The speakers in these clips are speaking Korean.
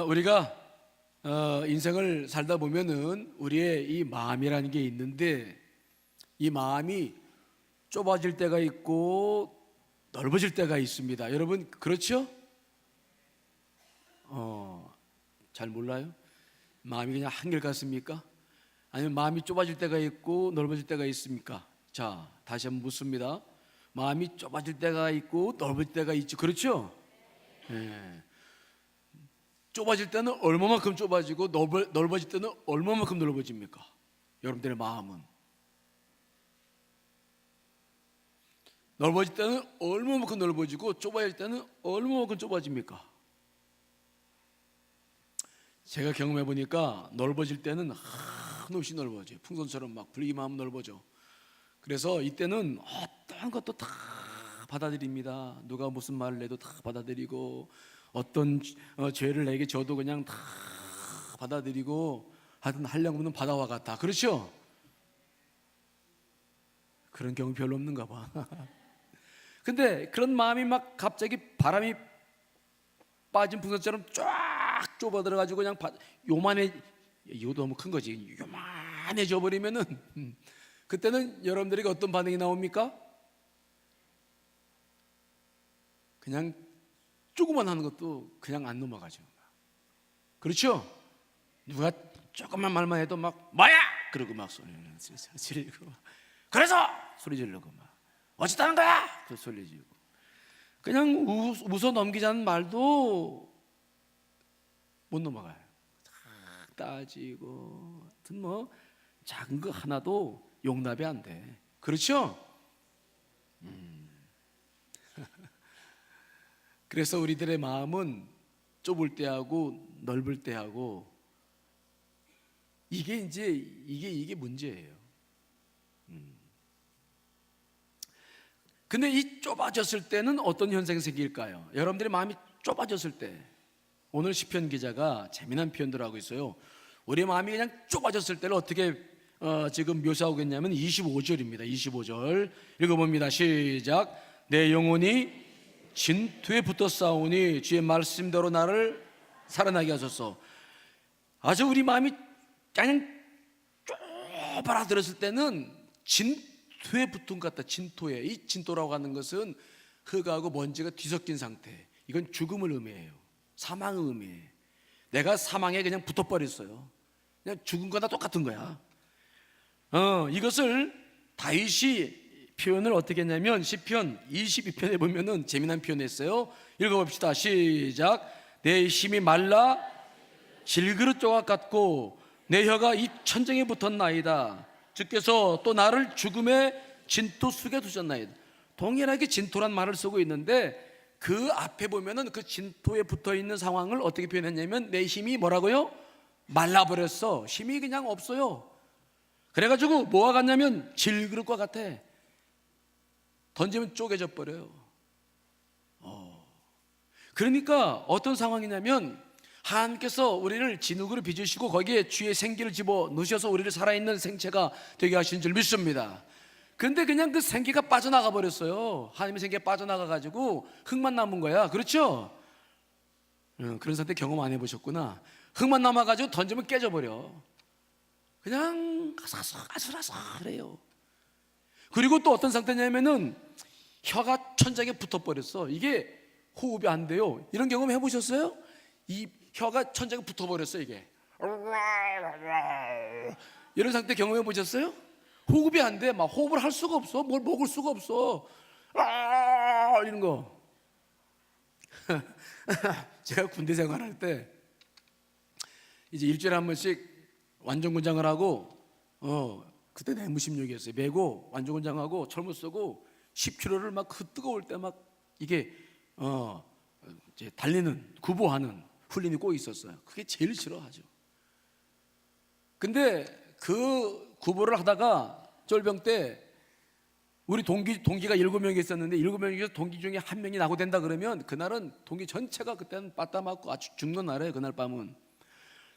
우리가 인생을 살다 보면은 우리의 이 마음이라는 게 있는데, 이 마음이 좁아질 때가 있고 넓어질 때가 있습니다. 여러분 그렇죠? 잘 몰라요? 마음이 그냥 한결 같습니까? 아니면 마음이 좁아질 때가 있고 넓어질 때가 있습니까? 자, 다시 한번 묻습니다. 마음이 좁아질 때가 있고 넓어질 때가 있죠. 그렇죠? 예. 좁아질 때는 얼마만큼 좁아지고 넓어질 때는 얼마만큼 넓어집니까? 여러분들의 마음은 넓어질 때는 얼마만큼 넓어지고 좁아질 때는 얼마만큼 좁아집니까? 제가 경험해 보니까 넓어질 때는 한없이 넓어져요. 풍선처럼 막 불기만 하면 넓어져. 그래서 이때는 어떤 것도 다 받아들입니다. 누가 무슨 말을 해도 다 받아들이고, 어떤 죄를 내게 져도 그냥 다 받아들이고, 하여튼 하려면 바다와 같다. 그렇죠? 그런 경우 별로 없는가 봐. 근데 그런 마음이 막 갑자기 바람이 빠진 풍선처럼 쫙 좁아 들어가지고 그냥 요만해, 이거 너무 큰 거지, 요만해져 버리면은 그때는 여러분들에게 어떤 반응이 나옵니까? 그냥 조그만 하는 것도 그냥 안 넘어가죠. 그렇죠? 누가 조금만 말만 해도 막 뭐야? 그러고 막 소리 지르고, 그래서 소리 지르고 막 어쨌다는 거야? 그 소리 지르고, 그냥 웃어 넘기자는 말도 못 넘어가요. 딱 따지고, 하여튼 뭐 작은 거 하나도 용납이 안 돼. 그렇죠? 그래서 우리들의 마음은 좁을 때하고 넓을 때하고 이게 문제예요. 근데 이 좁아졌을 때는 어떤 현상이 생길까요? 여러분들의 마음이 좁아졌을 때, 오늘 시편 기자가 재미난 표현들을 하고 있어요. 우리 마음이 그냥 좁아졌을 때를 어떻게 지금 묘사하고 있냐면 25절입니다. 25절 읽어봅니다. 시작. 내 영혼이 진토에 붙어 싸우니 주의 말씀대로 나를 살아나게 하소서. 아주 우리 마음이 그냥 좁아들었을 때는 진토에 붙은 것 같다. 진토에. 이 진토라고 하는 것은 흙하고 먼지가 뒤섞인 상태. 이건 죽음을 의미해요. 사망을 의미해. 내가 사망에 그냥 붙어버렸어요. 그냥 죽은 거나 똑같은 거야. 이것을 다윗이 표현을 어떻게 했냐면 시편 22편에 보면은 재미난 표현했어요. 읽어봅시다. 시작. 내 힘이 말라 질그릇 조각 같고 내 혀가 이 천정에 붙었나이다. 주께서 또 나를 죽음의 진토 속에 두셨나이다. 동일하게 진토란 말을 쓰고 있는데, 그 앞에 보면은 그 진토에 붙어 있는 상황을 어떻게 표현했냐면 내 힘이 뭐라고요? 말라버렸어. 힘이 그냥 없어요. 그래가지고 뭐와 같냐면 질그릇과 같아. 던지면 쪼개져 버려요. 그러니까 어떤 상황이냐면 하나님께서 우리를 진흙으로 빚으시고 거기에 주의 생기를 집어 넣으셔서 우리를 살아있는 생체가 되게 하신 줄 믿습니다. 근데 그냥 그 생기가 빠져나가 버렸어요. 하나님의 생기가 빠져나가 가지고 흙만 남은 거야. 그렇죠? 그런 상태 경험 안 해보셨구나. 흙만 남아가지고 던지면 깨져버려. 그냥 아슬아슬해요. 그리고 또 어떤 상태냐면은 혀가 천장에 붙어버렸어. 이게 호흡이 안 돼요. 이런 경험 해보셨어요? 이 혀가 천장에 붙어버렸어. 이게 이런 상태 경험해 보셨어요? 호흡이 안 돼. 막 호흡을 할 수가 없어. 뭘 먹을 수가 없어. 이런 거. 제가 군대 생활할 때 이제 일주일에 한 번씩 완전군장을 하고, 그때 내무심역이었어요. 메고 완전군장하고 철문 쓰고 10km를 막 그 뜨거울 때 막 이게 이제 달리는 구보하는 훈련이 꼭 있었어요. 그게 제일 싫어하죠. 근데 그 구보를 하다가 쫄병 때 우리 동기가 7명이 있었는데 7명 중에서 동기 중에 한 명이 낙오된다 그러면 그날은 동기 전체가 그때는 빠따 맞고 아주 죽는 날이에요. 그날 밤은.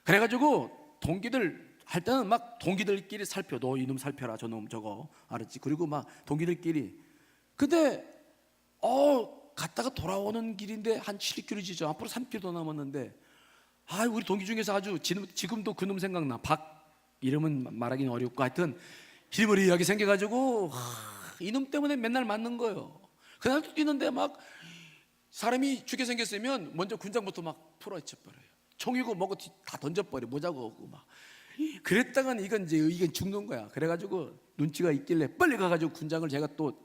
그래가지고 동기들 할 때는 막 동기들끼리 살펴. 너 이놈 살펴라. 저놈 저거. 알았지? 그리고 막 동기들끼리. 근데 갔다가 돌아오는 길인데 한 7km 지죠. 앞으로 3km 더 남았는데 우리 동기 중에서 아주 지금도 그놈 생각나. 박 이름은 말하기는 어렵고 하여튼 hil머리하게 생겨가지고 이놈 때문에 맨날 맞는 거예요. 그날 뛰는데 막 사람이 죽게 생겼으면 먼저 군장부터 막 풀어쳐버려요. 총이고 뭐고 다 던져버려. 모자고 오고 막. 그랬다간 이건 죽는 거야. 그래가지고 눈치가 있길래 빨리 가가지고 군장을 제가 또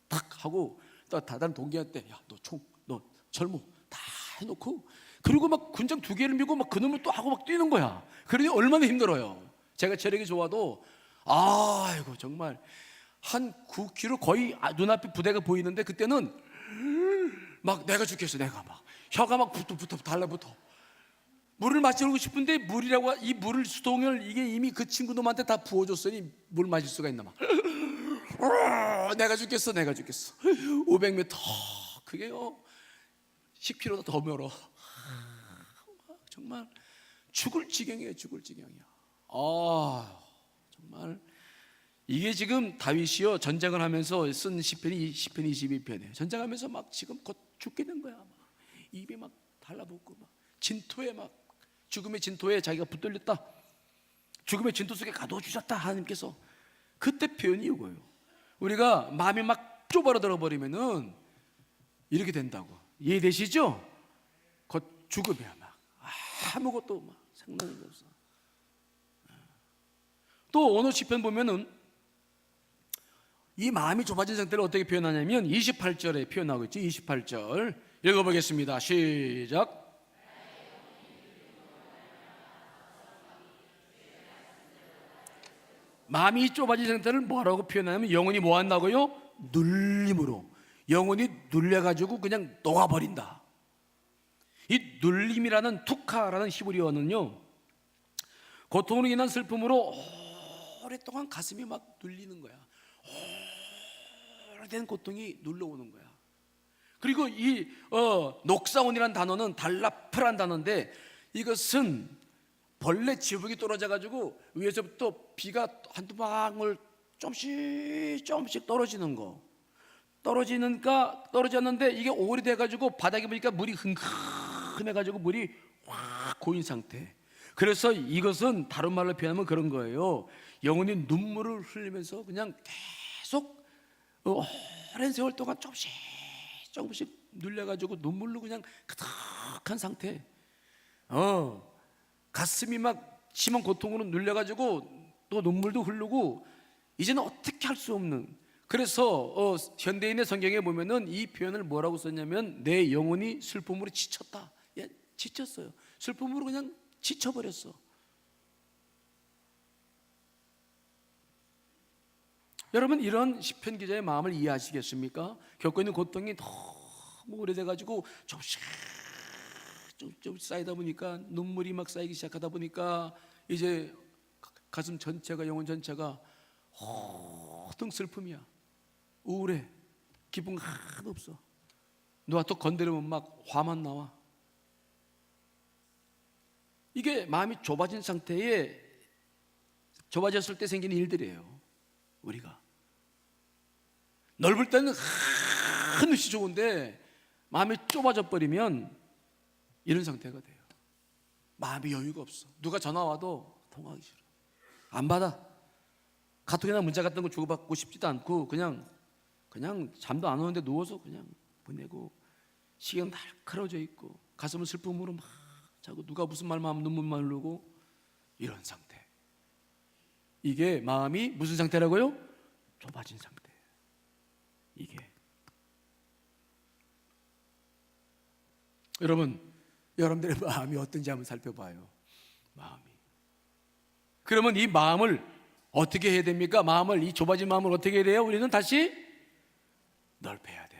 탁 하고 또 다른 동기한테 야 너 총 너 절무 다 해놓고 그리고 막 군장 2개를 밀고 막 그놈을 또 하고 막 뛰는 거야. 그러니 얼마나 힘들어요. 제가 체력이 좋아도 아이고 정말 한 9km 거의 눈앞에 부대가 보이는데 그때는 막 내가 죽겠어. 내가 막 혀가 막 붙어 달라붙어. 물을 마시고 싶은데 물이라고 이 물을 수동을 이게 이미 그 친구 놈한테 다 부어줬으니 물 마실 수가 있나 막 내가 죽겠어 500m 그게요 10km도 더 멀어. 정말 죽을 지경이에요. 정말 이게 지금 다윗이요 전쟁을 하면서 쓴 시편이 22편이에요. 전쟁하면서 막 지금 곧 죽게 된 거야. 막 입이 막 달라붙고 막 진토에 막 죽음의 진토에 자기가 붙들렸다. 죽음의 진토 속에 가둬주셨다 하나님께서. 그때 표현이 이거예요. 우리가 마음이 막 좁아들어 버리면은 이렇게 된다고. 이해되시죠? 곧 죽음이야. 막 아무것도 막 생각나는 게 없어. 또 어느 시편 보면은 이 마음이 좁아진 상태를 어떻게 표현하냐면 28절에 표현하고 있죠. 28절 읽어보겠습니다. 시작. 마음이 좁아진 상태를 뭐라고 표현하냐면 영혼이 뭐 한다고요? 눌림으로. 영혼이 눌려가지고 그냥 녹아버린다. 이 눌림이라는 투카라는 히브리어는요 고통으로 인한 슬픔으로 오랫동안 가슴이 막 눌리는 거야. 오래된 고통이 눌러오는 거야. 그리고 이 녹사온이라는 단어는 달라프란 단어인데 이것은 벌레 지붕이 떨어져가지고 위에서부터 비가 한두 방울 조금씩 떨어지는 거. 떨어졌는데 이게 오래돼가지고 바닥에 보니까 물이 흥건해가지고 물이 확 고인 상태. 그래서 이것은 다른 말로 표현하면 그런 거예요. 영혼이 눈물을 흘리면서 그냥 계속 오랜 세월 동안 조금씩 눌려가지고 눈물로 그냥 가득한 상태. 가슴이 막 심한 고통으로 눌려가지고 또 눈물도 흐르고 이제는 어떻게 할 수 없는. 그래서 현대인의 성경에 보면은 이 표현을 뭐라고 썼냐면 내 영혼이 슬픔으로 지쳤다. 지쳤어요. 슬픔으로 그냥 지쳐버렸어. 여러분 이런 시편 기자의 마음을 이해하시겠습니까? 겪고 있는 고통이 너무 오래돼가지고 조금씩 쌓이다 보니까 눈물이 막 쌓이기 시작하다 보니까 이제 가슴 전체가 영혼 전체가 허둥 슬픔이야. 우울해. 기분 하나도 없어. 누가 또 건드리면 막 화만 나와. 이게 마음이 좁아졌을 때 생기는 일들이에요. 우리가 넓을 때는 한없이 좋은데 마음이 좁아져 버리면 이런 상태가 돼요. 마음이 여유가 없어. 누가 전화 와도 통화하기 싫어. 안 받아. 카톡이나 문자 같은 거 주고받고 싶지도 않고 그냥 잠도 안 오는데 누워서 그냥 보내고 시경 날카로워져 있고 가슴은 슬픔으로 막 자꾸 누가 무슨 말만 하면 눈물만 흐르고 이런 상태. 이게 마음이 무슨 상태라고요? 좁아진 상태. 이게 여러분들의 마음이 어떤지 한번 살펴봐요. 마음이. 그러면 이 마음을 어떻게 해야 됩니까? 이 좁아진 마음을 어떻게 해야 돼요? 우리는 다시 넓혀야 돼.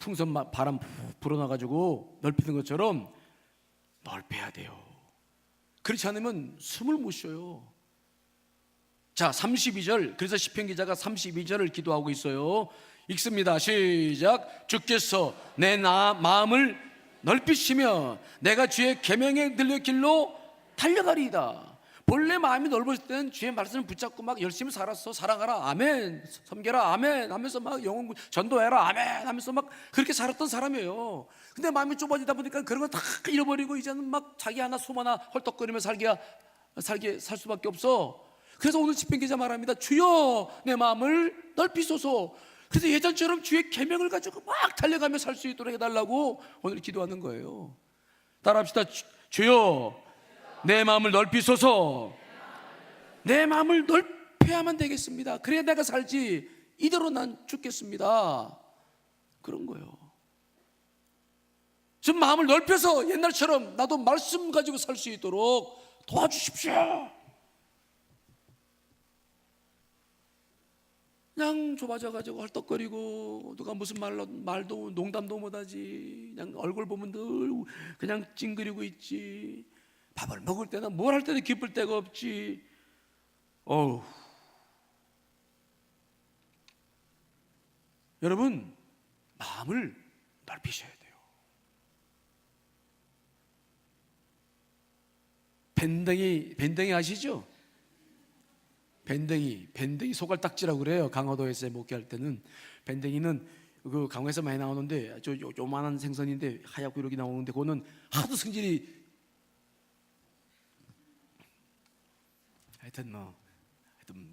풍선 바람 불어놔가지고 넓히는 것처럼 넓혀야 돼요. 그렇지 않으면 숨을 못 쉬어요. 자, 32절. 그래서 시편 기자가 32절을 기도하고 있어요. 읽습니다. 시작. 주께서 내 마음을 넓히시며 내가 주의 계명에 들려 길로 달려가리이다. 본래 마음이 넓었을 때는 주의 말씀을 붙잡고 막 열심히 살았어. 사랑하라 아멘, 섬겨라 아멘 하면서 막 영혼 전도해라 아멘 하면서 막 그렇게 살았던 사람이에요. 근데 마음이 좁아지다 보니까 그런 거 다 잃어버리고 이제는 막 자기 하나 숨 하나 헐떡거리며 살 수밖에 없어. 그래서 오늘 시편 기자 말합니다. 주여 내 마음을 넓히소서. 그래서 예전처럼 주의 계명을 가지고 막 달려가며 살 수 있도록 해달라고 오늘 기도하는 거예요. 따라합시다. 주여 내 마음을 넓히소서. 내 마음을 넓혀야만 되겠습니다. 그래야 내가 살지 이대로 난 죽겠습니다. 그런 거예요. 좀 마음을 넓혀서 옛날처럼 나도 말씀 가지고 살 수 있도록 도와주십시오. 그냥 좁아져가지고 헐떡거리고 누가 무슨 말도 농담도 못하지. 그냥 얼굴 보면 늘 그냥 찡그리고 있지. 밥을 먹을 때나 뭘 할 때도 기쁠 데가 없지. 어우. 여러분 마음을 넓히셔야 돼요. 밴댕이 아시죠? 밴댕이 소갈딱지라고 그래요. 강화도에서 목회할 때는 밴댕이는 그 강화에서 많이 나오는데 저 요만한 생선인데 하얗고 이렇게 나오는데 그거는 하도 성질이 하여튼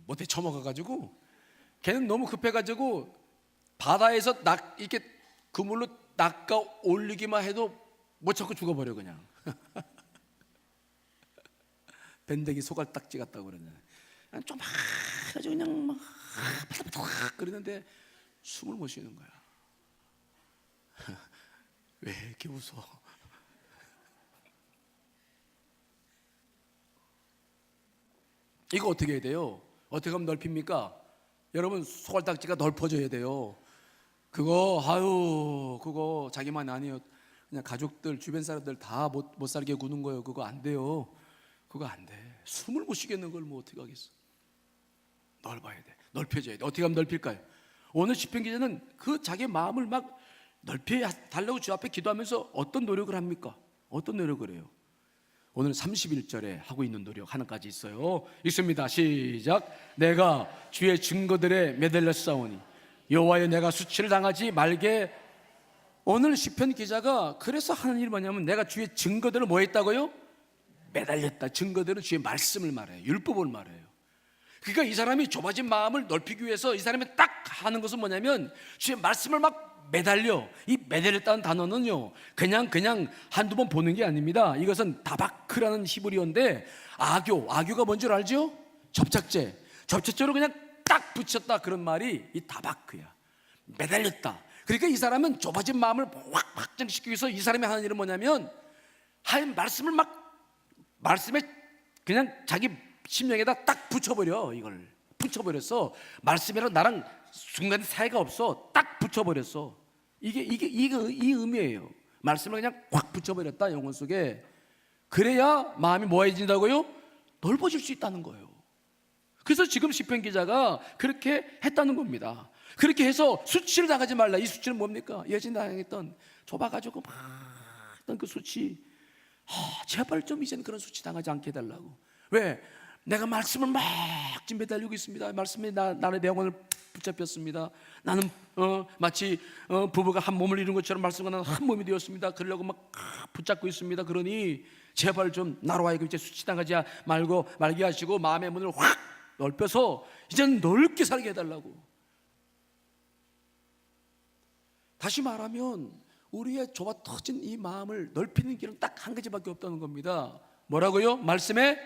못해 처먹어가지고 걔는 너무 급해가지고 바다에서 이렇게 그물로 낚아 올리기만 해도 못 찾고 죽어버려 그냥. 밴댕이 소갈딱지 같다고 그러잖아요. 좀 해가지고 그냥 막 바닥바닥 그러는데 숨을 못 쉬는 거야. 왜 이렇게 웃어? 이거 어떻게 해야 돼요? 어떻게 하면 넓힙니까? 여러분 소갈딱지가 넓어져야 돼요. 그거 자기만 아니에요. 그냥 가족들 주변 사람들 다 못 살게 구는 거예요. 그거 안 돼요. 그거 안 돼. 숨을 못 쉬겠는 걸 뭐 어떻게 하겠어? 넓어야 돼. 넓혀져야 돼. 어떻게 하면 넓힐까요? 오늘 시편 기자는 그 자기 마음을 막 넓혀 달라고 주 앞에 기도하면서 어떤 노력을 합니까? 어떤 노력을 해요? 오늘 31절에 하고 있는 노력 하나까지 있어요. 읽습니다. 시작. 내가 주의 증거들에 매달렸사오니 여호와여 내가 수치를 당하지 말게. 오늘 시편 기자가 그래서 하는 일이 뭐냐면 내가 주의 증거들을 뭐 했다고요? 매달렸다. 증거들은 주의 말씀을 말해요. 율법을 말해요. 그러니까 이 사람이 좁아진 마음을 넓히기 위해서 이 사람이 딱 하는 것은 뭐냐면 주의 말씀을 막 매달려. 이 매달렸다는 단어는요 그냥 한두 번 보는 게 아닙니다. 이것은 다바크라는 히브리어인데 악교가 뭔 줄 알죠? 접착제로 그냥 딱 붙였다. 그런 말이 이 다바크야. 매달렸다. 그러니까 이 사람은 좁아진 마음을 확 확장시키기 위해서 이 사람이 하는 일은 뭐냐면 하나님 말씀을 말씀에 그냥 자기 심령에다 딱 붙여버려. 이걸 붙여버렸어. 말씀이랑 나랑 순간에 사이가 없어. 딱 붙여버렸어. 이게 이 의미예요. 말씀을 그냥 확 붙여버렸다 영혼 속에. 그래야 마음이 뭐해진다고요? 넓어질 수 있다는 거예요. 그래서 지금 시편 기자가 그렇게 했다는 겁니다. 그렇게 해서 수치를 당하지 말라. 이 수치는 뭡니까? 예전에 당했던 좁아가지고 막 했던 그 수치. 제발 좀 이제는 그런 수치 당하지 않게 해달라고. 왜? 내가 말씀을 막 지금 매달리고 있습니다. 말씀에 나의 영혼을 붙잡혔습니다. 나는 마치 부부가 한 몸을 이룬 것처럼 말씀과 나는 한 몸이 되었습니다. 그러려고 막 붙잡고 있습니다. 그러니 제발 좀 나로 하여금 이제 수치당하지 말게 하시고 마음의 문을 확 넓혀서 이제는 넓게 살게 해달라고. 다시 말하면 우리의 좁아 터진 이 마음을 넓히는 길은 딱 한 가지밖에 없다는 겁니다. 뭐라고요? 말씀에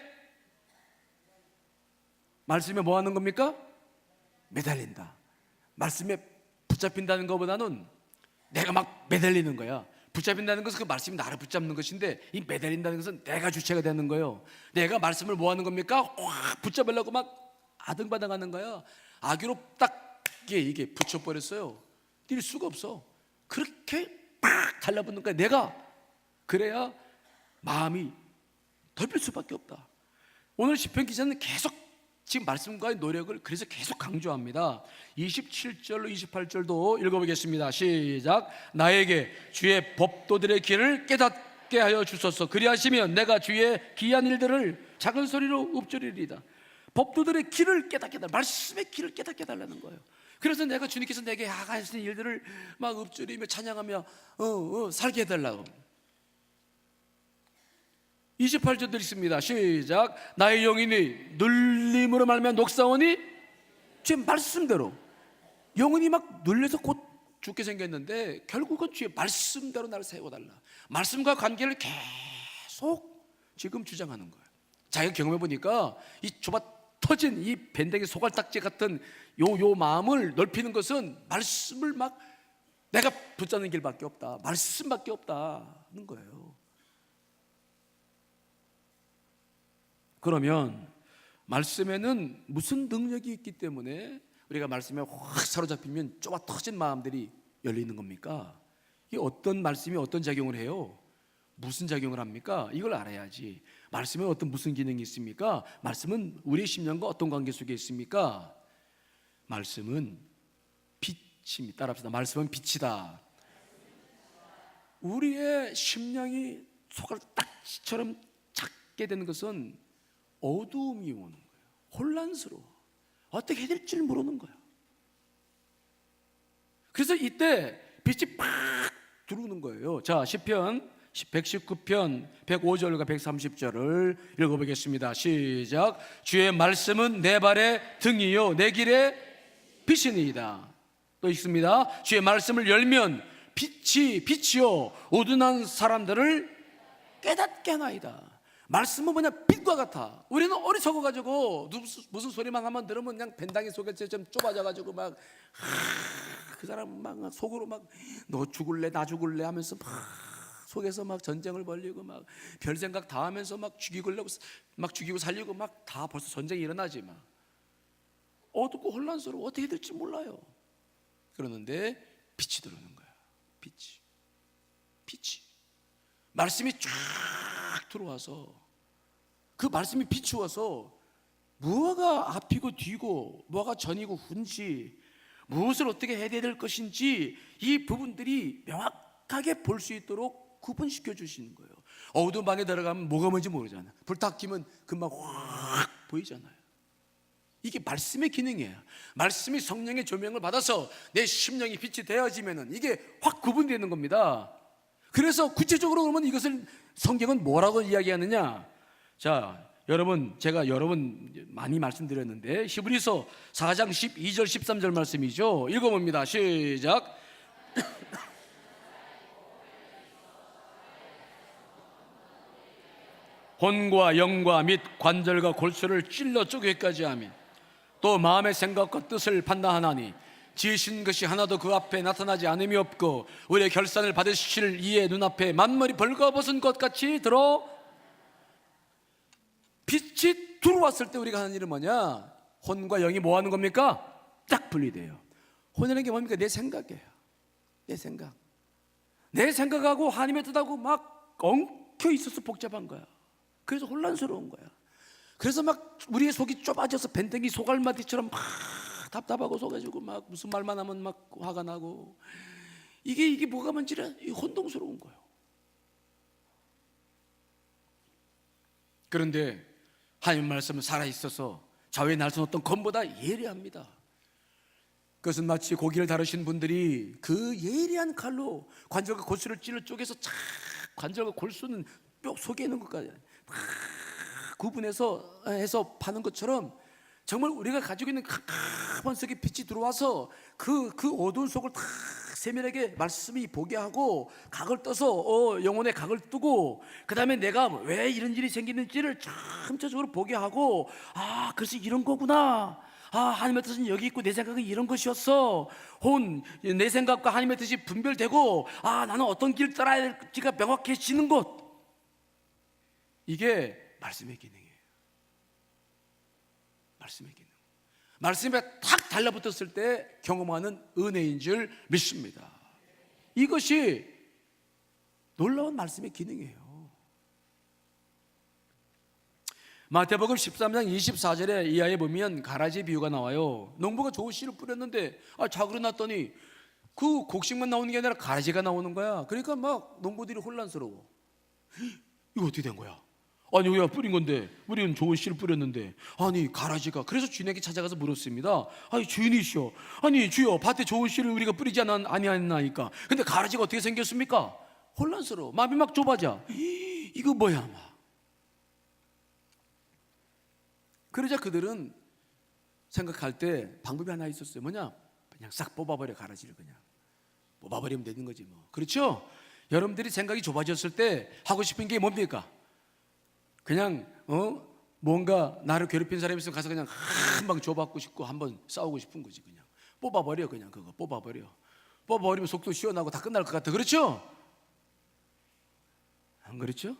뭐 하는 겁니까? 매달린다. 말씀에 붙잡힌다는 것보다는 내가 막 매달리는 거야. 붙잡힌다는 것은 그 말씀이 나를 붙잡는 것인데 이 매달린다는 것은 내가 주체가 되는 거예요. 내가 말씀을 뭐 하는 겁니까? 확 붙잡으려고 막 아등바등하는 거야. 악유로 딱 이게 붙여버렸어요. 뛸 수가 없어. 그렇게 팍 달라붙는 거야. 내가 그래야 마음이 덜필 수밖에 없다. 오늘 시편 기자는 계속 지금 말씀과의 노력을 그래서 계속 강조합니다. 27절로 28절도 읽어보겠습니다. 시작. 나에게 주의 법도들의 길을 깨닫게 깨닫게 하여 주소서. 그리하시면 내가 주의 기이한 일들을 작은 소리로 읊조리리이다. 법도들의 길을 깨닫게 해달라. 말씀의 길을 깨닫게 해달라는 거예요. 그래서 내가 주님께서 내게 하시는 일들을 막 읊조리며 찬양하며 살게 해달라고. 28절도 있습니다. 시작. 나의 영혼이 눌림으로 말미암아 녹사오니 주의 말씀대로. 영혼이 막 눌려서 곧 죽게 생겼는데 결국은 주의 말씀대로 나를 세워달라. 말씀과 관계를 계속 지금 주장하는 거예요. 자기가 경험해 보니까 이 좁아 터진 이 밴댕이 소갈딱지 같은 요 마음을 넓히는 것은 말씀을 막 내가 붙잡는 길밖에 없다. 말씀밖에 없다는 거예요. 그러면 말씀에는 무슨 능력이 있기 때문에 우리가 말씀에 확 사로잡히면 좁아 터진 마음들이 열리는 겁니까? 이게 어떤 말씀이 어떤 작용을 해요? 무슨 작용을 합니까? 이걸 알아야지. 말씀에 어떤 무슨 기능이 있습니까? 말씀은 우리의 심령과 어떤 관계 속에 있습니까? 말씀은 빛입니다. 따라합시다. 말씀은 빛이다. 우리의 심령이 소갈딱지처럼 작게 되는 것은 어두움이 오는 거예요. 혼란스러워. 어떻게 해야 될지 모르는 거야. 그래서 이때 빛이 팍 들어오는 거예요. 자, 시편 119편 105절과 130절을 읽어보겠습니다. 시작. 주의 말씀은 내 발의 등이요 내 길의 빛이니이다. 또 있습니다. 주의 말씀을 열면 빛이요 어두운 사람들을 깨닫게 하나이다. 말씀은 뭐냐? 빛과 같아. 우리는 어리석어가지고 무슨 소리만 하면 들으면 그냥 벤당이 속에처럼 좁아져가지고 막 그 사람 막 속으로 막 너 죽을래 나 죽을래 하면서 막 속에서 막 전쟁을 벌리고 막 별 생각 다 하면서 막 죽이고 살리고 막 다 벌써 전쟁이 일어나지 막 어둡고 혼란스러워. 어떻게 될지 몰라요. 그러는데 빛이 들어오는 거야. 빛이 말씀이 쫙 들어와서 그 말씀이 비추어서 무엇가 앞이고 뒤고 무엇가 전이고 후인지 무엇을 어떻게 해야 될 것인지 이 부분들이 명확하게 볼 수 있도록 구분시켜 주시는 거예요. 어두운 방에 들어가면 뭐가 뭔지 모르잖아요. 불 딱 켜면 금방 확 보이잖아요. 이게 말씀의 기능이에요. 말씀이 성령의 조명을 받아서 내 심령이 빛이 되어지면 이게 확 구분되는 겁니다. 그래서 구체적으로 그러면 이것을 성경은 뭐라고 이야기하느냐? 자, 여러분 제가 많이 말씀드렸는데 히브리서 4장 12절 13절 말씀이죠. 읽어봅니다. 시작. 혼과 영과 및 관절과 골수를 찔러 쪼개기까지 하며 또 마음의 생각과 뜻을 판단하나니 지으신 것이 하나도 그 앞에 나타나지 않음이 없고 우리의 결산을 받으실 이의 눈앞에 만물이 벌거벗은 것 같이 들어. 빛이 들어왔을 때 우리가 하는 일은 뭐냐? 혼과 영이 뭐 하는 겁니까? 딱 분리돼요. 혼이라는 게 뭡니까? 내 생각이에요. 내 생각하고 하나님의 뜻하고 막 엉켜 있어서 복잡한 거야. 그래서 혼란스러운 거야. 그래서 막 우리의 속이 좁아져서 밴댕이 소갈마디처럼 막 답답하고 속아지고 막 무슨 말만 하면 막 화가 나고 이게 뭐가 뭔지라 혼동스러운 거예요. 그런데 하나님 말씀은 살아있어서 좌우에 날선 어떤 검보다 예리합니다. 그것은 마치 고기를 다루신 분들이 그 예리한 칼로 관절과 골수를 찔러 쪼개서 착 관절과 골수는 뼈 속에 있는 것까지 구분해서 해서 파는 것처럼 정말 우리가 가지고 있는 캄캄한 속에 빛이 들어와서 그 어두운 속을 다 세밀하게 말씀이 보게 하고 각을 떠서 영혼의 각을 뜨고 그 다음에 내가 왜 이런 일이 생기는지를 참차적으로 보게 하고 그래서 이런 거구나. 하나님의 뜻은 여기 있고 내 생각은 이런 것이었어. 내 생각과 하나님의 뜻이 분별되고 나는 어떤 길 따라야 될지가 명확해지는 것. 이게 말씀의 기능이에요. 말씀의 기능. 말씀에 탁 달라붙었을 때 경험하는 은혜인 줄 믿습니다. 이것이 놀라운 말씀의 기능이에요. 마태복음 13장 24절에 이하에 보면 가라지 비유가 나와요. 농부가 좋은 씨를 뿌렸는데 자그러 놨더니 그 곡식만 나오는 게 아니라 가라지가 나오는 거야. 그러니까 막 농부들이 혼란스러워. 이거 어떻게 된 거야? 아니 우리가 뿌린 건데, 우리는 좋은 씨를 뿌렸는데, 아니 가라지가. 그래서 주인에게 찾아가서 물었습니다. 아니 주인이시여, 아니 주여, 밭에 좋은 씨를 우리가 뿌리지 아니하나이까. 근데 가라지가 어떻게 생겼습니까? 혼란스러워. 마음이 막 좁아져. 이거 뭐야 막. 그러자 그들은 생각할 때 방법이 하나 있었어요. 뭐냐? 그냥 싹 뽑아버려. 가라지를 그냥 뽑아버리면 되는 거지 뭐. 그렇죠? 여러분들이 생각이 좁아졌을 때 하고 싶은 게 뭡니까? 그냥 뭔가 나를 괴롭힌 사람이 있으면 가서 그냥 한 방 줘받고 싶고 한번 싸우고 싶은 거지. 그냥 뽑아버려. 그냥 그거 뽑아버리면 속도 시원하고 다 끝날 것 같아. 그렇죠? 안 그렇죠?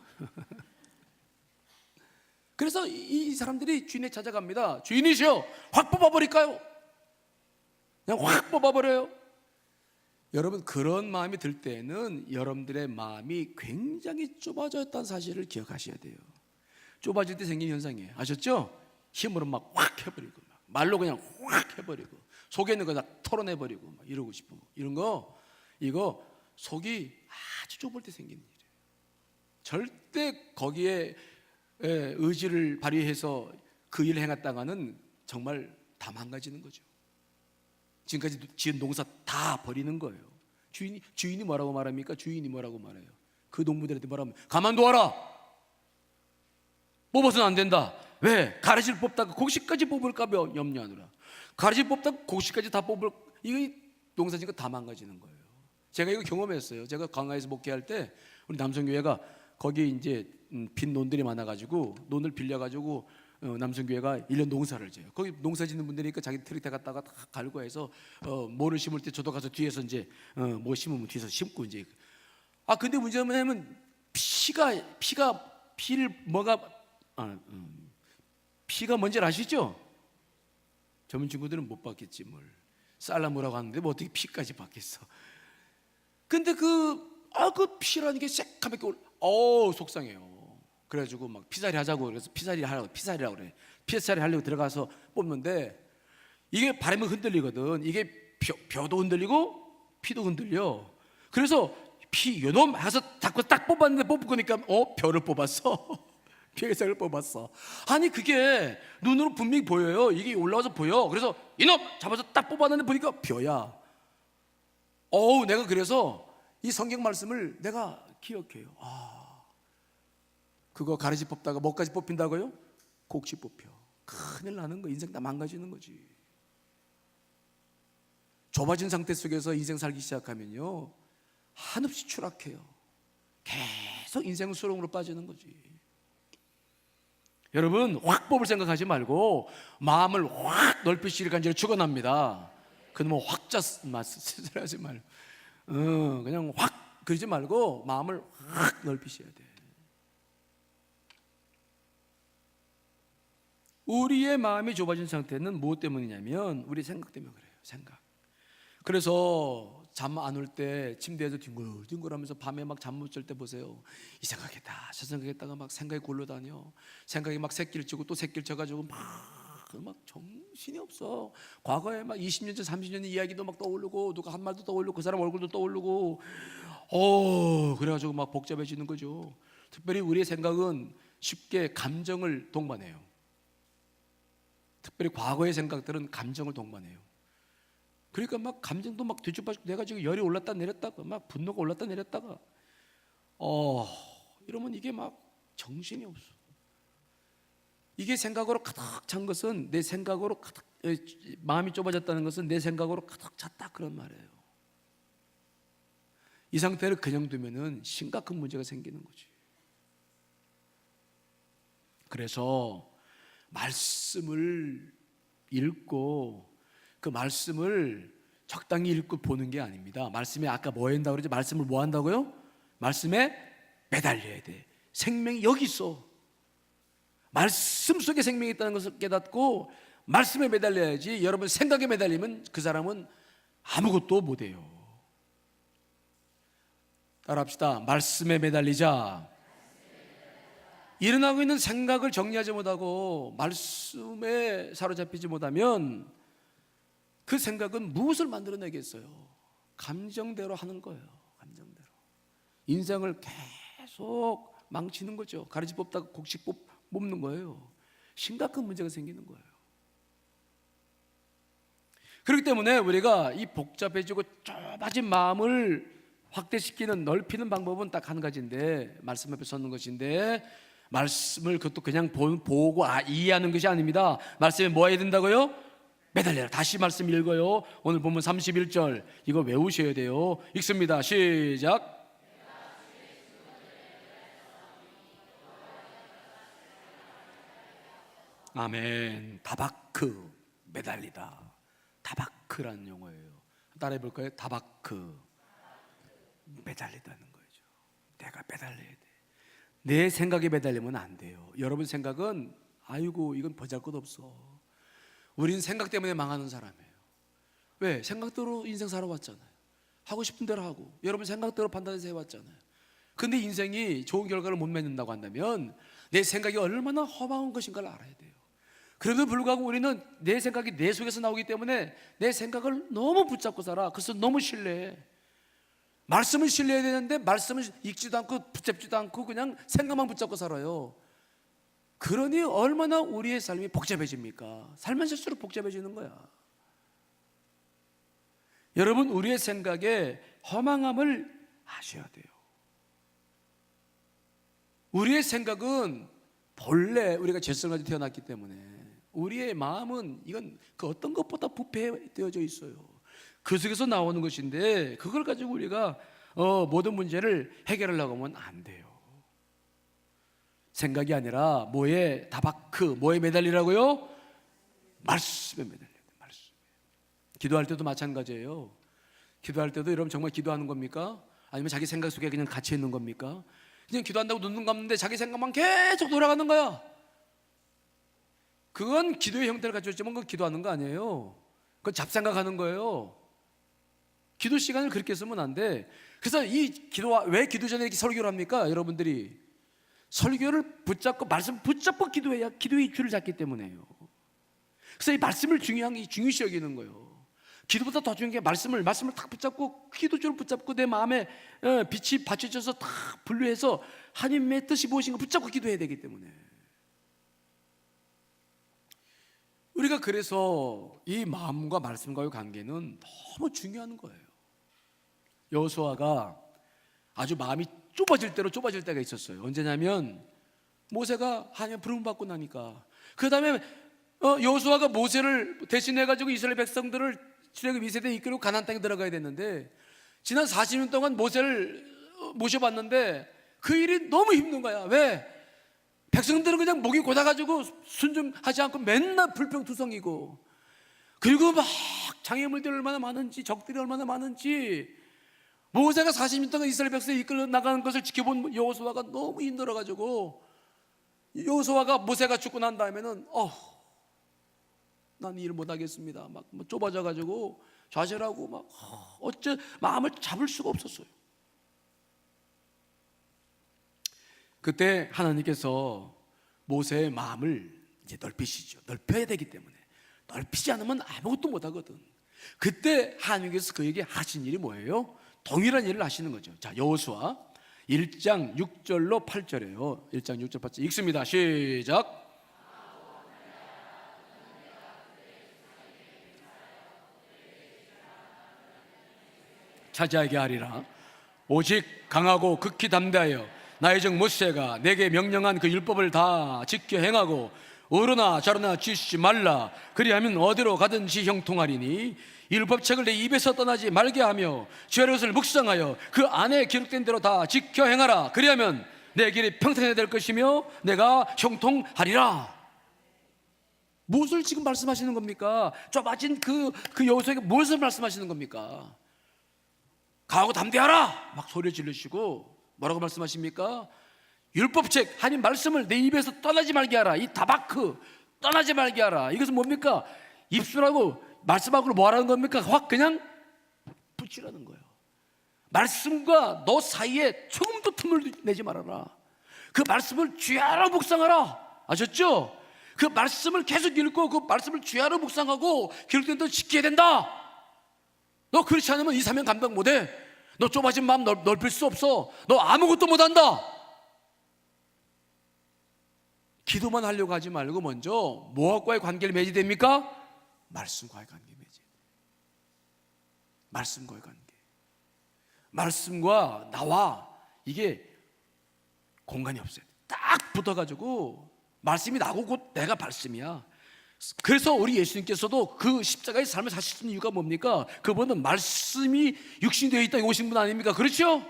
그래서 이 사람들이 주인에 찾아갑니다. 주인이시여, 확 뽑아버릴까요? 그냥 확 뽑아버려요. 여러분, 그런 마음이 들 때는 여러분들의 마음이 굉장히 좁아졌다는 사실을 기억하셔야 돼요. 좁아질 때 생긴 현상이에요. 아셨죠? 힘으로 막 확 해버리고, 말로 그냥 확 해버리고, 속에 있는 거 다 털어내버리고 막 이러고 싶은 거. 이런 거, 이거 속이 아주 좁을 때 생기는 일이에요. 절대 거기에 의지를 발휘해서 그 일을 행했다가는 정말 다 망가지는 거죠. 지금까지 지은 농사 다 버리는 거예요. 주인이 뭐라고 말합니까? 주인이 뭐라고 말해요? 그 농부들한테 뭐라고 합니까? 가만둬라. 뽑아서는 안 된다. 왜? 가라지를 뽑다가 곡식까지 뽑을까 봐 염려하느라. 가라지 뽑다가 곡식까지 다 뽑을, 이거 농사 지은 거 다 망가지는 거예요. 제가 이거 경험했어요. 제가 강화에서 목회할 때 우리 남성교회가 거기에 이제 빈 논들이 많아가지고 논을 빌려가지고 남성교회가 1년 농사를 져요. 거기 농사 짓는 분들이니까 자기 트랙터 갖다가 다 갈고 해서 뭐를 심을 때 저도 가서 뒤에서 이제 뭐 심으면 뒤에서 심고 이제. 근데 문제는 뭐냐면 피가 뭔지 아시죠? 젊은 친구들은 못 봤겠지 뭘. 살라무라고 하는데 뭐 어떻게 피까지 봤겠어. 근데 그 피라는 게 새까맣게 속상해요. 그래가지고 막 피살이 하자고, 그래서 피살이라고 그래. 피살이 하려고 들어가서 뽑는데 이게 바람에 흔들리거든. 이게 벼도 흔들리고 피도 흔들려. 그래서 요놈 해서 자꾸 딱 뽑았는데 뽑을 거니까 벼를 뽑았어. 피해살을 뽑았어. 아니 그게 눈으로 분명히 보여요. 이게 올라와서 보여. 그래서 이놈 잡아서 딱 뽑았는데 보니까 벼야. 내가 그래서 이 성경 말씀을 내가 기억해요. 그거 가라지 뽑다가 뭐까지 뽑힌다고요? 곡식 뽑혀. 큰일 나는 거. 인생 다 망가지는 거지. 좁아진 상태 속에서 인생 살기 시작하면요, 한없이 추락해요. 계속 인생 수렁으로 빠지는 거지. 여러분, 확 뽑을 생각하지 말고 마음을 확 넓히시길 간절히 축원합니다. 그놈은 확자 쓰지 말고 그냥 확 그러지 말고 마음을 확 넓히셔야 돼. 우리의 마음이 좁아진 상태는 무엇 때문이냐면 우리 생각 때문에 그래요. 생각. 그래서 잠 안 올 때 침대에서 뒹굴뒹굴하면서 밤에 막 잠 못 잘 때 보세요. 이 생각했다 저 생각했다가 막 생각이 굴러다녀. 생각이 막 새끼를 치고 또 새끼를 쳐가지고 막 정신이 없어. 과거에 막 20년 전 30년 전 이야기도 막 떠오르고 누가 한 말도 떠오르고 그 사람 얼굴도 떠오르고 그래가지고 막 복잡해지는 거죠. 특별히 우리의 생각은 쉽게 감정을 동반해요. 특별히 과거의 생각들은 감정을 동반해요. 그러니까 막 감정도 막 뒤집어지고 내가 지금 열이 올랐다 내렸다가 막 분노가 올랐다 내렸다가 이러면 이게 막 정신이 없어. 이게 생각으로 가득 찬 것은 내 생각으로 가득, 마음이 좁아졌다는 것은 내 생각으로 가득 찼다 그런 말이에요. 이 상태를 그냥 두면은 심각한 문제가 생기는 거지. 그래서 말씀을 읽고 그 말씀을 적당히 읽고 보는 게 아닙니다. 말씀에 아까 뭐 한다고 그러지? 말씀을 뭐 한다고요? 말씀에 매달려야 돼. 생명이 여기 있어. 말씀 속에 생명이 있다는 것을 깨닫고 말씀에 매달려야지. 여러분 생각에 매달리면 그 사람은 아무것도 못해요. 따라합시다. 말씀에 매달리자. 일어나고 있는 생각을 정리하지 못하고 말씀에 사로잡히지 못하면 그 생각은 무엇을 만들어내겠어요? 감정대로 하는 거예요. 감정대로. 인생을 계속 망치는 거죠. 가르치 뽑다가 곡식 뽑는 거예요. 심각한 문제가 생기는 거예요. 그렇기 때문에 우리가 이 복잡해지고 좁아진 마음을 확대시키는, 넓히는 방법은 딱 한 가지인데, 말씀 앞에 서는 것인데, 말씀을 그것도 그냥 보고 이해하는 것이 아닙니다. 말씀에 뭐 해야 된다고요? 매달려라. 다시 말씀 읽어요. 오늘 본문 31절 이거 외우셔야 돼요. 읽습니다. 시작. 아멘. 다바크, 매달리다. 다바크라는 용어예요. 따라해 볼까요? 다바크, 매달리다는 거죠. 내가 매달려야 돼. 내 생각에 매달리면 안 돼요. 여러분 생각은 아이고 이건 보잘것없어. 우린 생각 때문에 망하는 사람이에요. 왜? 생각대로 인생 살아왔잖아요. 하고 싶은 대로 하고, 여러분 생각대로 판단해서 해왔잖아요. 근데 인생이 좋은 결과를 못 맺는다고 한다면 내 생각이 얼마나 허망한 것인가를 알아야 돼요. 그래도 불구하고 우리는 내 생각이 내 속에서 나오기 때문에 내 생각을 너무 붙잡고 살아. 그래서 너무 신뢰해. 말씀을 신뢰해야 되는데 말씀을 읽지도 않고 붙잡지도 않고 그냥 생각만 붙잡고 살아요. 그러니 얼마나 우리의 삶이 복잡해집니까? 살면 살수록 복잡해지는 거야. 여러분, 우리의 생각에 허망함을 아셔야 돼요. 우리의 생각은 본래 우리가 죄성을 가지고 태어났기 때문에 우리의 마음은 이건 그 어떤 것보다 부패되어져 있어요. 그 속에서 나오는 것인데 그걸 가지고 우리가 모든 문제를 해결하려고 하면 안 돼요. 생각이 아니라 뭐에 다바크, 뭐에 매달리라고요? 말씀에 매달려야 돼요. 말씀. 기도할 때도 마찬가지예요. 기도할 때도 여러분 정말 기도하는 겁니까? 아니면 자기 생각 속에 그냥 갇혀 있는 겁니까? 그냥 기도한다고 눈 감는데 자기 생각만 계속 돌아가는 거야. 그건 기도의 형태를 가지고 있지만 그건 기도하는 거 아니에요. 그건 잡생각하는 거예요. 기도 시간을 그렇게 쓰면 안 돼. 그래서 이 기도와 왜 기도 전에 이렇게 설교를 합니까? 여러분들이 설교를 붙잡고 말씀 붙잡고 기도해야 기도의 줄을 잡기 때문에요. 그래서 이 말씀을 중요시 여기는 거예요. 기도보다 더 중요한 게 말씀을 딱 붙잡고 기도줄을 붙잡고 내 마음에 빛이 받쳐져서 다 분류해서 하나님의 뜻이 무엇인가 붙잡고 기도해야 되기 때문에 우리가 그래서 이 마음과 말씀과의 관계는 너무 중요한 거예요. 여호수아가 아주 마음이 좁아질 때가 있었어요. 언제냐면 모세가 하나님 부름 받고 나니까 그 다음에 여호수아가 모세를 대신해가지고 이스라엘 백성들을 출애굽 2세대에 이끌고 가나안 땅에 들어가야 됐는데 지난 40년 동안 모세를 모셔봤는데 그 일이 너무 힘든 거야. 왜? 백성들은 그냥 목이 곧아가지고 순종하지 않고 맨날 불평투성이고 그리고 막 장애물들이 얼마나 많은지 적들이 얼마나 많은지 모세가 40년 동안 이스라엘 백성을 이끌어 나가는 것을 지켜본 여호수아가 너무 힘들어가지고 여호수아가 모세가 죽고 난 다음에는 난 일 못하겠습니다. 막 좁아져가지고 좌절하고 막 어째 마음을 잡을 수가 없었어요. 그때 하나님께서 모세의 마음을 이제 넓히시죠. 넓혀야 되기 때문에 넓히지 않으면 아무것도 못하거든. 그때 하나님께서 그에게 하신 일이 뭐예요? 동일한 일을 하시는 거죠. 자, 여호수아 1장 6절로 8절이에요. 1장 6절 8절 읽습니다. 시작. 차지하게 하리라. 오직 강하고 극히 담대하여 나의 종 모세가 내게 명령한 그 율법을 다 지켜 행하고 어르나 자르나 쥐지 말라. 그리하면 어디로 가든지 형통하리니 이 율법책을 내 입에서 떠나지 말게 하며 주의 것을 묵상하여 그 안에 기록된 대로 다 지켜 행하라. 그리하면 내 길이 평탄해야 될 것이며 내가 형통하리라. 무엇을 지금 말씀하시는 겁니까? 좁아진 그 여호수아에게 무엇을 말씀하시는 겁니까? 강하고 담대하라 막 소리 지르시고 뭐라고 말씀하십니까? 율법책 하나님 말씀을 내 입에서 떠나지 말게 하라. 이 다바크 떠나지 말게 하라. 이것은 뭡니까? 입술하고 말씀하고 뭐 하라는 겁니까? 확 그냥 붙이라는 거예요. 말씀과 너 사이에 조금도 틈을 내지 말아라. 그 말씀을 쥐하러 묵상하라. 아셨죠? 그 말씀을 계속 읽고 그 말씀을 쥐하러 묵상하고 기록된 대로 지켜야 된다. 너 그렇지 않으면 이 사명 감당 못해. 너 좁아진 마음 넓힐 수 없어. 너 아무것도 못한다. 기도만 하려고 하지 말고 먼저 무엇과의 관계를 맺어야 됩니까? 말씀과의 관계 맺어야 돼요. 말씀과의 관계. 말씀과 나와 이게 공간이 없어요. 딱 붙어가지고 말씀이 나고 곧 내가 말씀이야. 그래서 우리 예수님께서도 그 십자가의 삶을 사시는 이유가 뭡니까? 그분은 말씀이 육신되어 있다 오신 분 아닙니까? 그렇죠?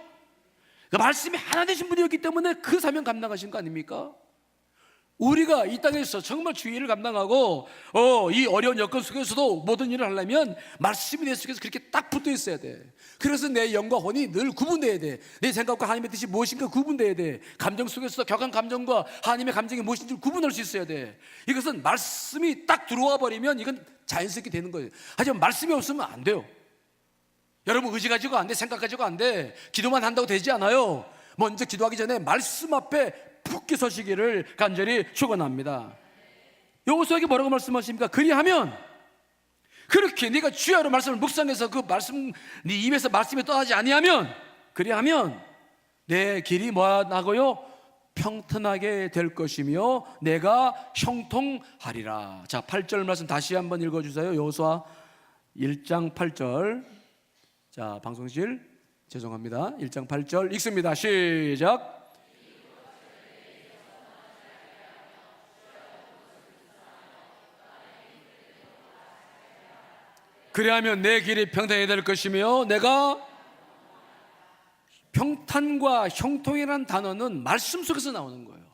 그 말씀이 하나 되신 분이었기 때문에 그 사명 감당하신 거 아닙니까? 우리가 이 땅에서 정말 주의 일을 감당하고 이 어려운 여건 속에서도 모든 일을 하려면 말씀이 내 속에서 그렇게 딱 붙어 있어야 돼. 그래서 내 영과 혼이 늘 구분돼야 돼. 내 생각과 하나님의 뜻이 무엇인가 구분돼야 돼. 감정 속에서 격한 감정과 하나님의 감정이 무엇인지 구분할 수 있어야 돼. 이것은 말씀이 딱 들어와 버리면 이건 자연스럽게 되는 거예요. 하지만 말씀이 없으면 안 돼요. 여러분 의지 가지고 안 돼, 생각 가지고 안 돼, 기도만 한다고 되지 않아요. 먼저 기도하기 전에 말씀 앞에 굳게 서시기를 간절히 축원합니다. 여호수아에게 뭐라고 말씀하십니까? 그리하면, 그렇게 네가 주야로 말씀을 묵상해서 그 말씀 네 입에서 말씀이 떠나지 아니하면, 그리하면 내 길이 뭐하고요? 평탄하게 될 것이며 내가 형통하리라. 자, 8절 말씀 다시 한번 읽어주세요. 여호수아 1장 8절. 자, 방송실 죄송합니다. 1장 8절 읽습니다. 시작. 그리하면 내 길이 평탄하게 될 것이며 내가, 평탄과 형통이라는 단어는 말씀 속에서 나오는 거예요.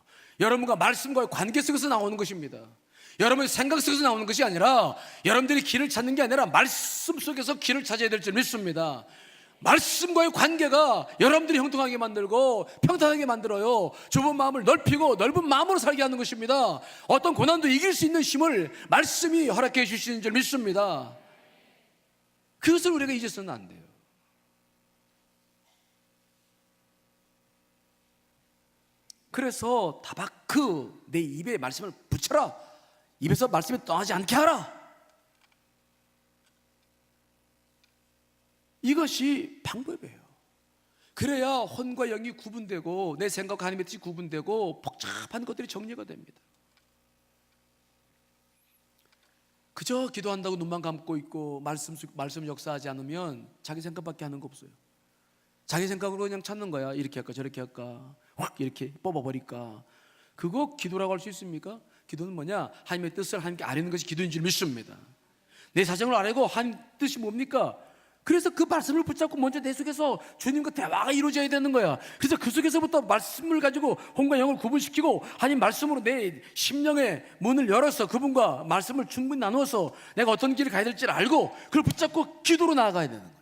여러분과 말씀과의 관계 속에서 나오는 것입니다. 여러분의 생각 속에서 나오는 것이 아니라, 여러분들이 길을 찾는 게 아니라 말씀 속에서 길을 찾아야 될 줄 믿습니다. 말씀과의 관계가 여러분들이 형통하게 만들고 평탄하게 만들어요. 좁은 마음을 넓히고 넓은 마음으로 살게 하는 것입니다. 어떤 고난도 이길 수 있는 힘을 말씀이 허락해 주시는 줄 믿습니다. 그것을 우리가 잊어서는 안 돼요. 그래서 다바크, 내 입에 말씀을 붙여라. 입에서 말씀이 떠나지 않게 하라. 이것이 방법이에요. 그래야 혼과 영이 구분되고 내 생각과 하나님의 뜻이 구분되고 복잡한 것들이 정리가 됩니다. 그저 기도한다고 눈만 감고 있고 말씀 역사하지 않으면 자기 생각밖에 하는 거 없어요. 자기 생각으로 그냥 찾는 거야. 이렇게 할까 저렇게 할까, 확 이렇게 뽑아버릴까. 그거 기도라고 할 수 있습니까? 기도는 뭐냐? 하나님의 뜻을 하나님께 아뢰는 것이 기도인 줄 믿습니다. 내 사정을 아뢰고 하나님 뜻이 뭡니까? 그래서 그 말씀을 붙잡고 먼저 내 속에서 주님과 대화가 이루어져야 되는 거야. 그래서 그 속에서부터 말씀을 가지고 혼과 영을 구분시키고 하나님 말씀으로 내 심령의 문을 열어서 그분과 말씀을 충분히 나누어서 내가 어떤 길을 가야 될지를 알고 그걸 붙잡고 기도로 나아가야 되는 거죠.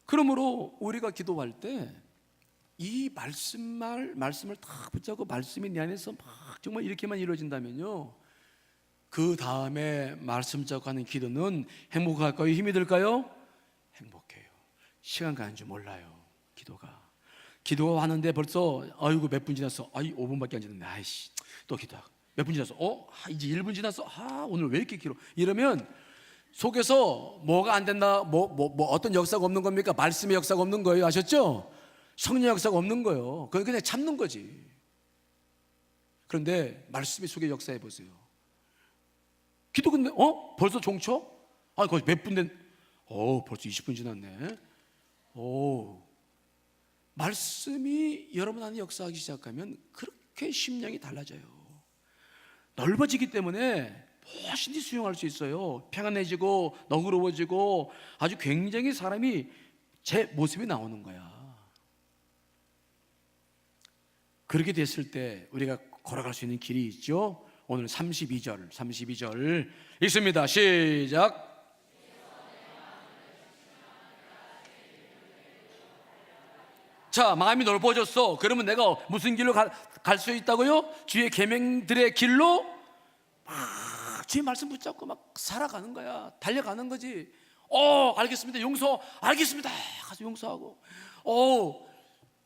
그러므로 우리가 기도할 때 이 말씀을 딱 붙잡고 말씀이 내 안에서 막 정말 이렇게만 이루어진다면요, 그 다음에 말씀 잡고 하는 기도는 행복할까요? 힘이 들까요? 행복해요. 시간 가는 줄 몰라요. 기도하는데 벌써 아이고 몇 분 지났어. 5분밖에 안 지났네. 아이씨 또 기도하고 몇 분 지났어. 이제 1분 지났어. 오늘 왜 이렇게 길어? 이러면 속에서 뭐가 안 된다, 어떤 역사가 없는 겁니까? 말씀의 역사가 없는 거예요. 아셨죠? 성령의 역사가 없는 거예요. 그건 그냥 참는 거지. 그런데 말씀의 속에 역사해 보세요. 기도 근데 벌써 종초? 거의 몇 분 된? 벌써 20분 지났네. 말씀이 여러분 안에 역사하기 시작하면 그렇게 심령이 달라져요. 넓어지기 때문에 무엇인지 수용할 수 있어요. 평안해지고 너그러워지고 아주 굉장히 사람이 제 모습이 나오는 거야. 그렇게 됐을 때 우리가 걸어갈 수 있는 길이 있죠. 오늘 32절 읽습니다. 시작. 자, 마음이 넓어졌어. 그러면 내가 무슨 길로 갈 수 있다고요? 주의 계명들의 길로 주의 말씀 붙잡고 막 살아가는 거야. 달려가는 거지. 알겠습니다. 알겠습니다. 가서 용서하고.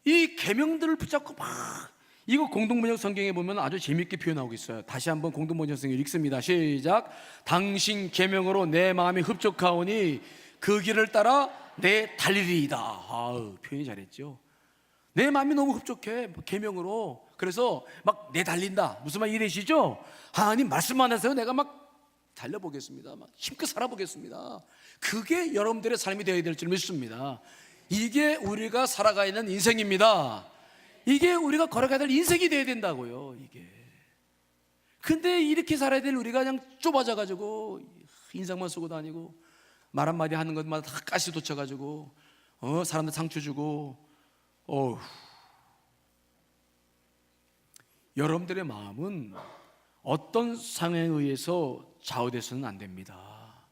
이 계명들을 붙잡고 막, 이거 공동번역 성경에 보면 아주 재밌게 표현하고 있어요. 다시 한번 공동번역 성경 읽습니다. 시작. 당신 계명으로 내 마음이 흡족하오니 그 길을 따라 내 달리리이다. 아우, 표현이 잘했죠. 내 마음이 너무 흡족해, 계명으로. 그래서 막 내달린다. 무슨 말 이해되시죠? 하나님 말씀만 하세요. 내가 막 달려보겠습니다. 막 힘껏 살아보겠습니다. 그게 여러분들의 삶이 되어야 될 줄 믿습니다. 이게 우리가 살아가야 하는 인생입니다. 이게 우리가 걸어가야 될 인생이 되어야 된다고요. 이게. 근데 이렇게 살아야 될 우리가 그냥 좁아져가지고 인상만 쓰고 다니고 말 한마디 하는 것마다 다 가시 돋쳐가지고 사람들 상처 주고 여러분들의 마음은 어떤 상황에 의해서 좌우돼서는 안 됩니다.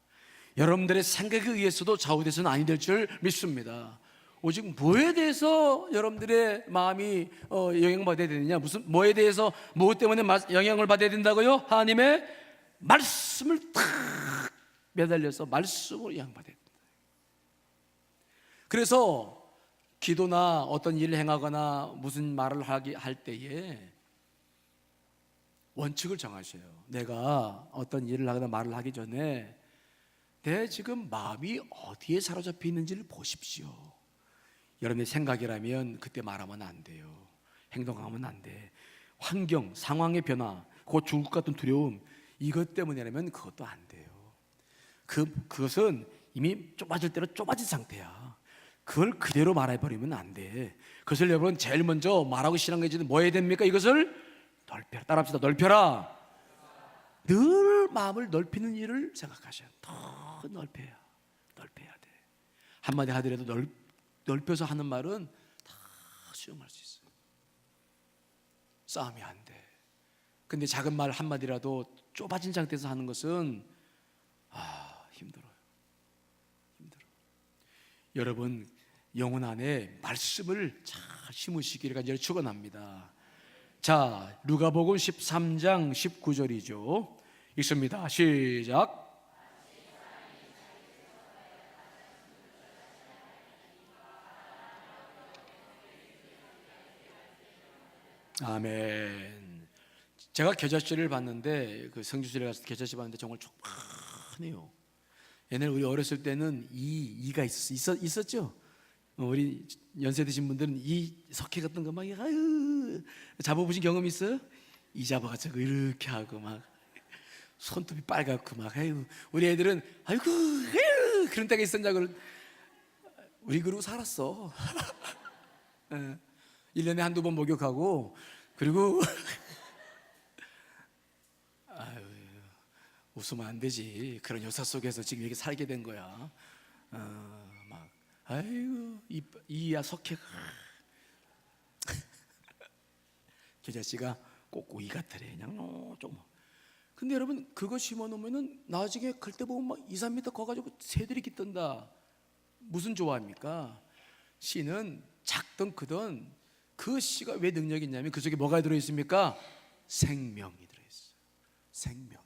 여러분들의 생각에 의해서도 좌우돼서는 아니 될 줄 믿습니다. 오직 뭐에 대해서 여러분들의 마음이 영향받아야 되느냐, 무슨 뭐에 대해서 무엇 때문에 영향을 받아야 된다고요? 하나님의 말씀을 탁 매달려서 말씀으로 영향받아야 된다. 그래서 기도나 어떤 일을 행하거나 무슨 말을 할 때에 원칙을 정하셔요. 내가 어떤 일을 하거나 말을 하기 전에 내 지금 마음이 어디에 사로잡혀 있는지를 보십시오. 여러분의 생각이라면 그때 말하면 안 돼요. 행동하면 안 돼. 환경, 상황의 변화, 곧 죽을 것 같은 두려움, 이것 때문이라면 그것도 안 돼요. 그것은 이미 좁아질 대로 좁아진 상태야. 그걸 그대로 말해버리면 안 돼. 그것을 여러분 제일 먼저 말하고 시작한 게 뭐 해야 됩니까? 이것을 넓혀라. 따라합시다. 넓혀라. 늘 마음을 넓히는 일을 생각하셔야 돼. 더 넓혀야 돼. 한마디 하더라도 넓혀서 하는 말은 다 수용할 수 있어요. 싸움이 안 돼. 근데 작은 말 한마디라도 좁아진 상태에서 하는 것은 힘들어요. 여러분 영혼 안에 말씀을 잘 심으시기를 간절히 축원합니다. 자, 누가복음 13장 19절이죠. 읽습니다. 시작. 아멘. 제가 겨자씨를 봤는데 그 성주실에 가서 겨자씨 봤는데 정말 촉박하네요. 옛날에 우리 어렸을 때는 이가 있었죠. 우리 연세 드신 분들은 이 석회 같은 거 막 잡아보신 경험 있어요? 이 잡아가지고 이렇게 하고 막 손톱이 빨갛고 막 우리 애들은 아이고 그런 때가 있었냐고. 우리 그러고 살았어. 1년에 한두 번 목욕하고 그리고 웃으면 안 되지. 그런 여사 속에서 지금 이렇게 살게 된 거야. 막 아이고 이야 석회가 겨자씨가 꼭꼭 이 같으래. 그냥 좀. 근데 여러분 그거 심어놓으면은 나중에 클 때 보면 막 2, 3m 커가지고 새들이 깃든다. 무슨 좋아합니까? 씨는 작든 크든 그 씨가 왜 능력이 있냐면 그 속에 뭐가 들어있습니까? 생명이 들어있어요. 생명이야.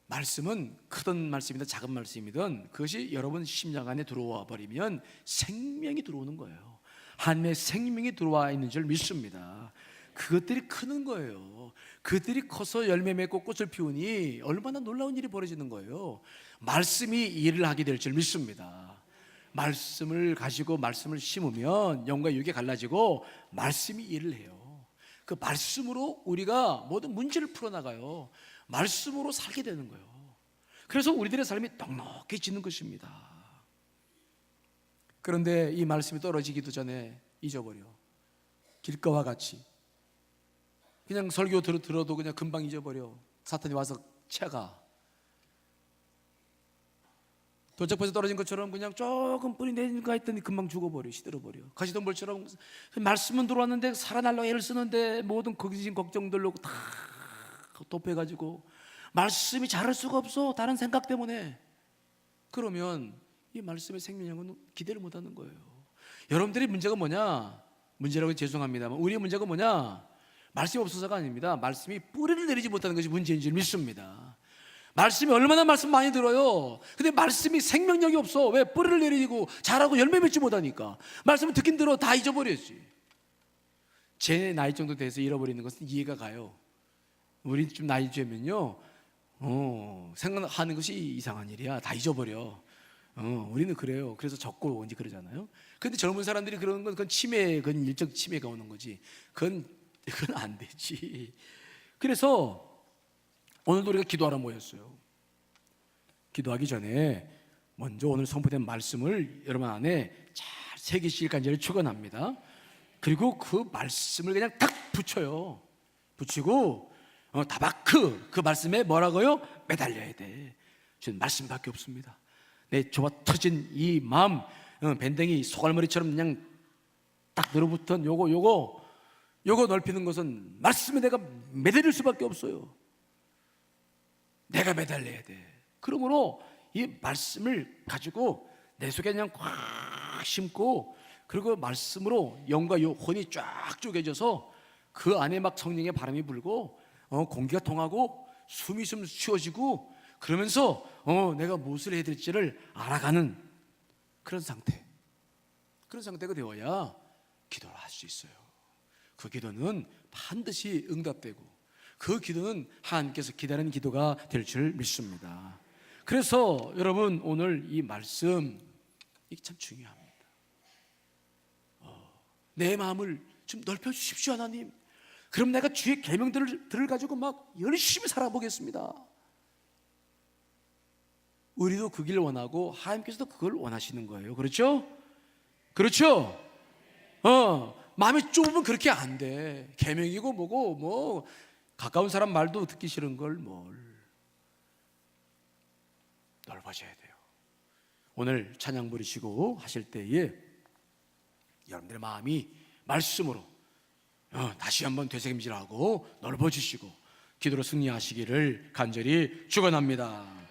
말씀은 크든 말씀이든 작은 말씀이든 그것이 여러분 심령 안에 들어와 버리면 생명이 들어오는 거예요. 하나님의 생명이 들어와 있는 줄 믿습니다. 그것들이 크는 거예요. 그들이 커서 열매 맺고 꽃을 피우니 얼마나 놀라운 일이 벌어지는 거예요. 말씀이 일을 하게 될 줄 믿습니다. 말씀을 가지고 말씀을 심으면 영과 육이 갈라지고 말씀이 일을 해요. 그 말씀으로 우리가 모든 문제를 풀어나가요. 말씀으로 살게 되는 거예요. 그래서 우리들의 삶이 넉넉해지는 것입니다. 그런데 이 말씀이 떨어지기도 전에 잊어버려. 길가와 같이 그냥 설교 들어도 그냥 금방 잊어버려. 사탄이 와서 채가 도적포에서 떨어진 것처럼 그냥 조금 뿌리 내린가 했더니 금방 죽어버려. 시들어버려. 가시덤불처럼 말씀은 들어왔는데 살아날라고 애를 쓰는데 모든 거기진 걱정들로 다 덮여가지고 말씀이 자랄 수가 없어. 다른 생각 때문에. 그러면 이 말씀의 생명력은 기대를 못하는 거예요. 여러분들의 문제가 뭐냐? 문제라고 죄송합니다만 우리의 문제가 뭐냐? 말씀이 없어서가 아닙니다. 말씀이 뿌리를 내리지 못하는 것이 문제인 줄 믿습니다. 말씀이 얼마나 말씀 많이 들어요. 근데 말씀이 생명력이 없어. 왜? 뿌리를 내리고 자라고 열매 맺지 못하니까. 말씀을 듣긴 들어 다 잊어버렸지. 제 나이 정도 돼서 잃어버리는 것은 이해가 가요. 우리 좀 나이 되면요 생각하는 것이 이상한 일이야. 다 잊어버려. 우리는 그래요. 그래서 적고 이제 그러잖아요. 근데 젊은 사람들이 그러는 건 그건 치매, 그건 일적 치매가 오는 거지. 그건 안 되지. 그래서 오늘도 우리가 기도하러 모였어요. 기도하기 전에 먼저 오늘 선포된 말씀을 여러분 안에 잘 새기실 간절히 축원합니다. 그리고 그 말씀을 그냥 탁 붙여요. 붙이고 다바크, 그 말씀에 뭐라고요? 매달려야 돼. 저는 말씀밖에 없습니다. 내 좁아 터진 이 마음, 밴댕이 소갈머리처럼 그냥 딱 늘어붙은 요거 넓히는 것은 말씀에 내가 매달릴 수밖에 없어요. 내가 매달려야 돼. 그러므로 이 말씀을 가지고 내 속에 그냥 꽉 심고, 그리고 말씀으로 영과 혼이 쫙 쪼개져서 그 안에 막 성령의 바람이 불고 공기가 통하고 숨이 좀 쉬어지고, 그러면서 내가 무엇을 해야 될지를 알아가는 그런 상태가 되어야 기도를 할 수 있어요. 그 기도는 반드시 응답되고, 그 기도는 하나님께서 기다리는 기도가 될 줄 믿습니다. 그래서 여러분, 오늘 이 말씀 이게 참 중요합니다. 내 마음을 좀 넓혀 주십시오, 하나님. 그럼 내가 주의 계명들을 가지고 막 열심히 살아보겠습니다. 우리도 그 길을 원하고 하나님께서도 그걸 원하시는 거예요. 그렇죠? 그렇죠? 마음이 좁으면 그렇게 안 돼. 계명이고 뭐고 뭐 가까운 사람 말도 듣기 싫은 걸 뭘 넓어져야 돼요. 오늘 찬양 부르시고 하실 때에 여러분들의 마음이 말씀으로 다시 한번 되새김질하고 넓어지시고 기도로 승리하시기를 간절히 축원합니다.